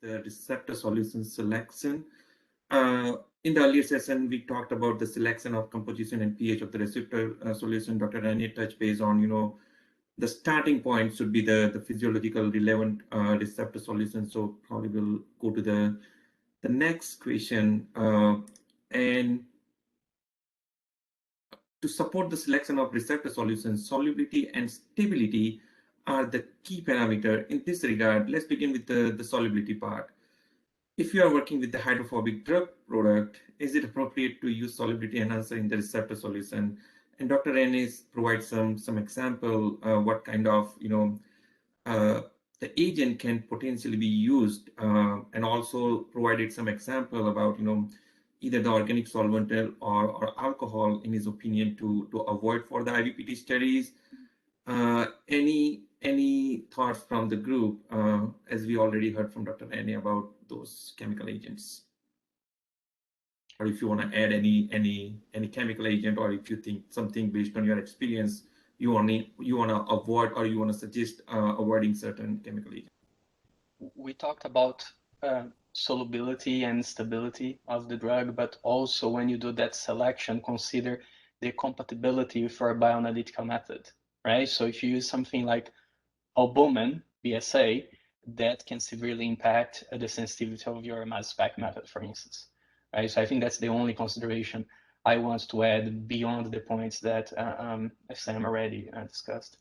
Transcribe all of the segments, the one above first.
the receptor solution selection. In the earlier session, we talked about the selection of composition and pH of the receptor solution. Dr. Rani touched base on, the starting point should be the physiological relevant receptor solution. So probably we'll go to the next question. And to support the selection of receptor solutions, solubility and stability are the key parameter. In this regard, let's begin with the solubility part. If you are working with the hydrophobic drug product, is it appropriate to use solubility enhancer in the receptor solution? And Dr. Ennis provides some example what kind of the agent can potentially be used, and also provided some example about either the organic solvent or alcohol in his opinion to avoid for the IVPT studies. Any thoughts from the group, as we already heard from Dr. Rani about those chemical agents? Or if you want to add any chemical agent, or if you think something based on your experience you want to avoid, or you want to suggest avoiding certain chemical agents. We talked about solubility and stability of the drug, but also when you do that selection, consider the compatibility for a bioanalytical method, right? So if you use something like albumin, BSA, that can severely impact the sensitivity of your mass spec method, for instance, right? So I think that's the only consideration I want to add beyond the points that Sam already discussed.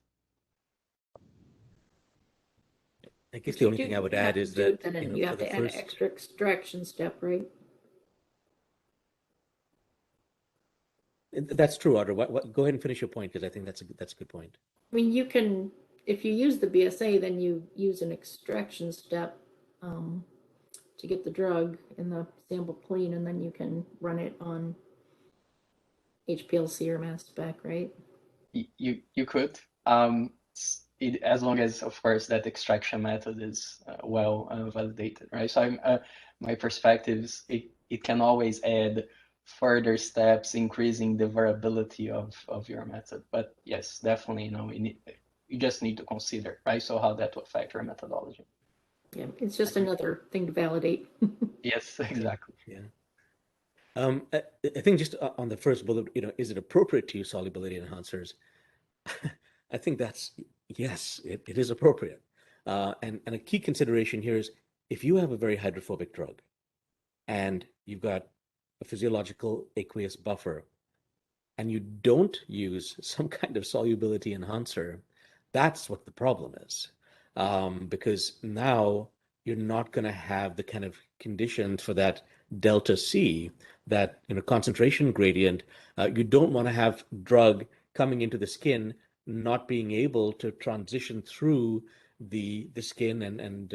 I guess the only thing I would add is that you have to add an extra extraction step, right? That's true, Audra. Go ahead and finish your point, because I think that's a good point. I mean, you can, if you use the BSA, then you use an extraction step to get the drug in the sample clean, and then you can run it on HPLC or mass spec, right? You could, as long as, of course, that extraction method is well validated, right? So my perspective is it can always add further steps, increasing the variability of your method. But yes, definitely, you just need to consider, right? So how that will affect your methodology. Yeah, it's just another thing to validate. Yes, exactly. Yeah. I think just on the first bullet, is it appropriate to use solubility enhancers? I think that's, yes, it is appropriate. And a key consideration here is if you have a very hydrophobic drug and you've got a physiological aqueous buffer and you don't use some kind of solubility enhancer, that's what the problem is. Because now you're not going to have the kind of conditions for that delta C, that concentration gradient. You don't want to have drug coming into the skin not being able to transition through the skin and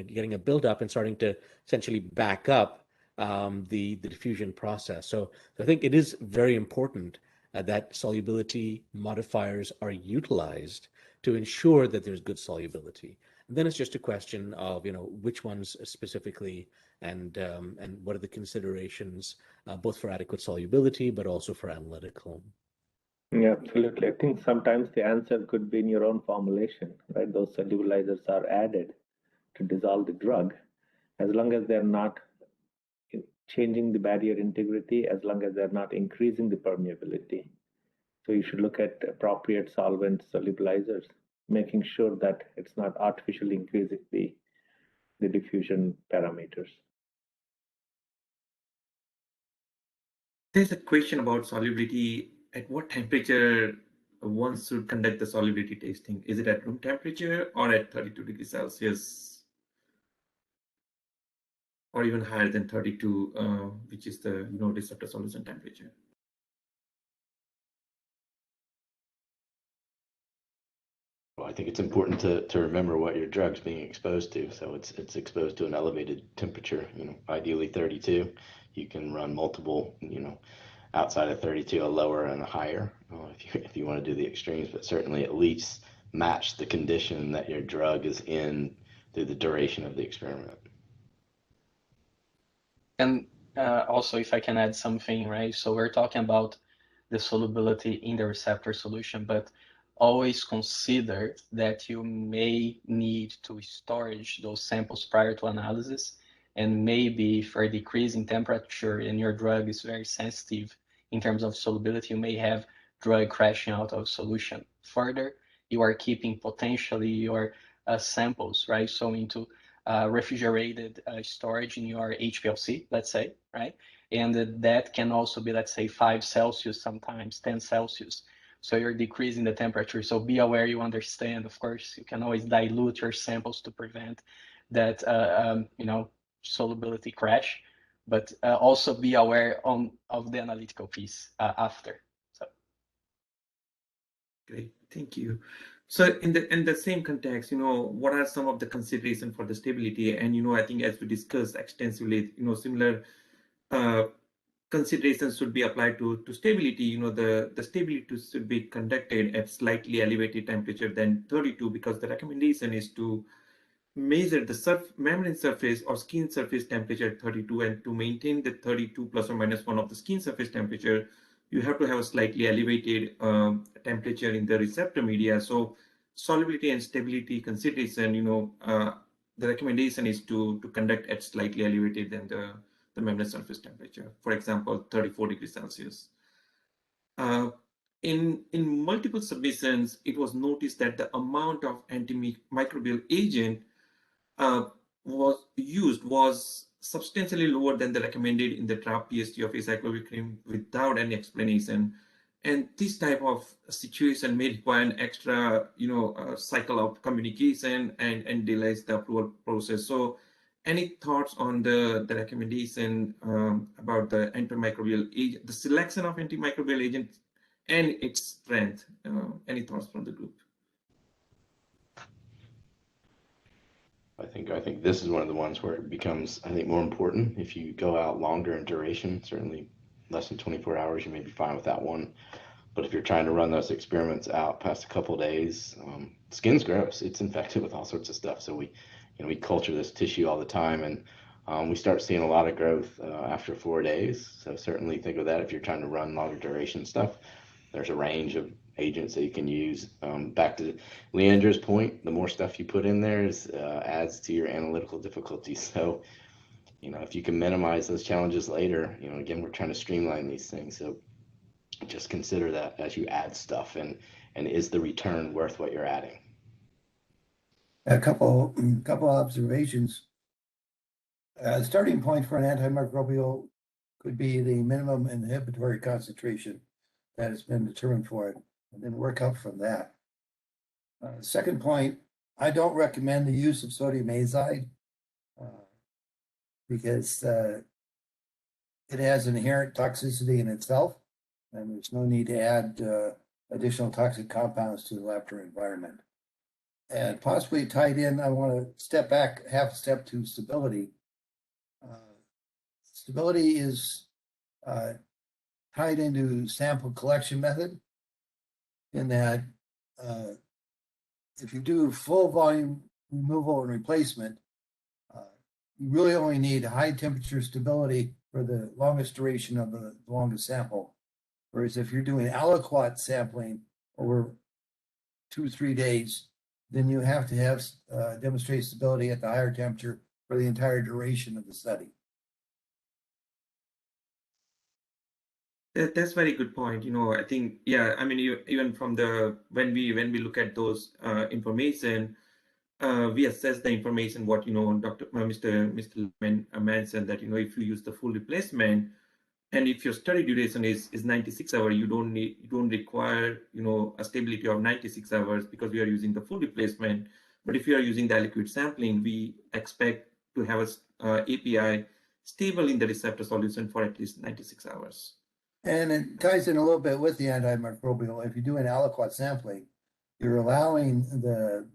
getting a buildup and starting to essentially back up the diffusion process. So I think it is very important that solubility modifiers are utilized to ensure that there's good solubility. And then it's just a question of which ones specifically and what are the considerations both for adequate solubility but also for analytical. Yeah, absolutely. I think sometimes the answer could be in your own formulation, right? Those solubilizers are added to dissolve the drug, as long as they're not changing the barrier integrity, as long as they're not increasing the permeability. So you should look at appropriate solvent solubilizers, making sure that it's not artificially increasing the diffusion parameters. There's a question about solubility. At what temperature one should conduct the solubility testing? Is it at room temperature or at 32 degrees Celsius, or even higher than 32, which is the receptor solution temperature? Well, I think it's important to remember what your drug's being exposed to. So it's exposed to an elevated temperature, ideally 32. You can run multiple, outside of 32, a lower and a higher, if you want to do the extremes, but certainly at least match the condition that your drug is in through the duration of the experiment. And also, if I can add something, right? So we're talking about the solubility in the receptor solution, but always consider that you may need to storage those samples prior to analysis. And maybe if you're decreasing temperature and your drug is very sensitive in terms of solubility, you may have drug crashing out of solution. Further, you are keeping potentially your samples, right? So into refrigerated storage in your HPLC, let's say, right? And that can also be, let's say, 5 Celsius, sometimes 10 Celsius. So you're decreasing the temperature. So be aware, you understand, of course, you can always dilute your samples to prevent that, solubility crash, but also be aware of the analytical piece after. So. Great, thank you. So in the same context, what are some of the considerations for the stability? And I think as we discussed extensively, similar considerations should be applied to stability. The stability should be conducted at slightly elevated temperature than 32, because the recommendation is to measure the membrane surface or skin surface temperature at 32, and to maintain the 32 plus or minus 1 of the skin surface temperature, you have to have a slightly elevated temperature in the receptor media. So solubility and stability consideration, the recommendation is to conduct at slightly elevated than the membrane surface temperature, for example, 34 degrees Celsius. In multiple submissions, it was noticed that the amount of antimicrobial agent was used was substantially lower than the recommended in the draft PST of acyclovir without any explanation. And this type of situation may require an extra, cycle of communication and delays the approval process. So any thoughts on the recommendation about the antimicrobial agent, the selection of antimicrobial agents and its strength? Any thoughts from the group? I think this is one of the ones where it becomes, I think, more important if you go out longer in duration. Certainly less than 24 hours, you may be fine with that one. But if you're trying to run those experiments out past a couple of days, skin's gross. It's infected with all sorts of stuff. So we culture this tissue all the time, and we start seeing a lot of growth after 4 days. So certainly think of that if you're trying to run longer duration stuff. There's a range of agents that you can use. Back to Leandra's point, the more stuff you put in there adds to your analytical difficulty. So, if you can minimize those challenges later, again, we're trying to streamline these things. So just consider that as you add stuff, and is the return worth what you're adding? A couple observations. Starting point for an antimicrobial could be the minimum inhibitory concentration that has been determined for it, and then work up from that. Second point, I don't recommend the use of sodium azide because it has inherent toxicity in itself, and there's no need to add additional toxic compounds to the laboratory environment. And possibly tied in, I want to step back half a step to stability. Stability is tied into sample collection method, in that if you do full volume removal and replacement, you really only need high temperature stability for the longest duration of the longest sample. Whereas if you're doing aliquot sampling over 2-3 days, then you have to have demonstrate stability at the higher temperature for the entire duration of the study. That's very good point. I think, yeah, I mean, even from when we look at those information, we assess the information, what, Mr. mentioned, that, if you use the full replacement, and if your study duration is 96 hours, you don't require, a stability of 96 hours because we are using the full replacement. But if you are using the liquid sampling, we expect to have a API stable in the receptor solution for at least 96 hours. And it ties in a little bit with the antimicrobial. If you do an aliquot sampling, you're allowing the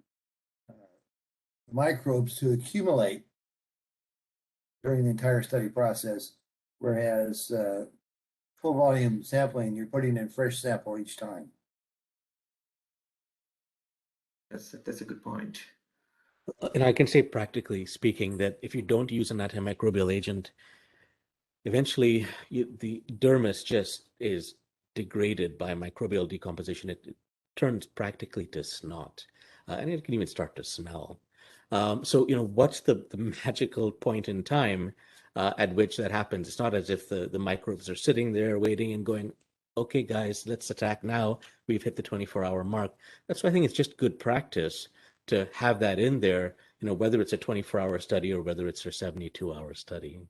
microbes to accumulate during the entire study process, whereas full volume sampling, you're putting in fresh sample each time. That's a good point. And I can say, practically speaking, that if you don't use an antimicrobial agent, eventually the dermis just is degraded by microbial decomposition. turns practically to snot, and it can even start to smell. So, what's the magical point in time at which that happens? It's not as if the microbes are sitting there waiting and going, okay, guys, let's attack now. We've hit the 24-hour mark. That's why I think it's just good practice to have that in there, whether it's a 24-hour study or whether it's a 72-hour study.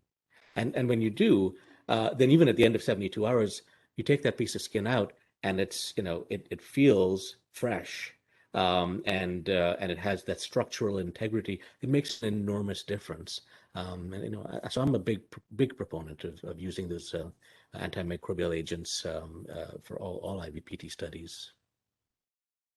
And when you do, then even at the end of 72 hours, you take that piece of skin out and it's, it feels fresh. And it has that structural integrity. It makes an enormous difference. So I'm a big proponent of using those antimicrobial agents for all IVPT studies.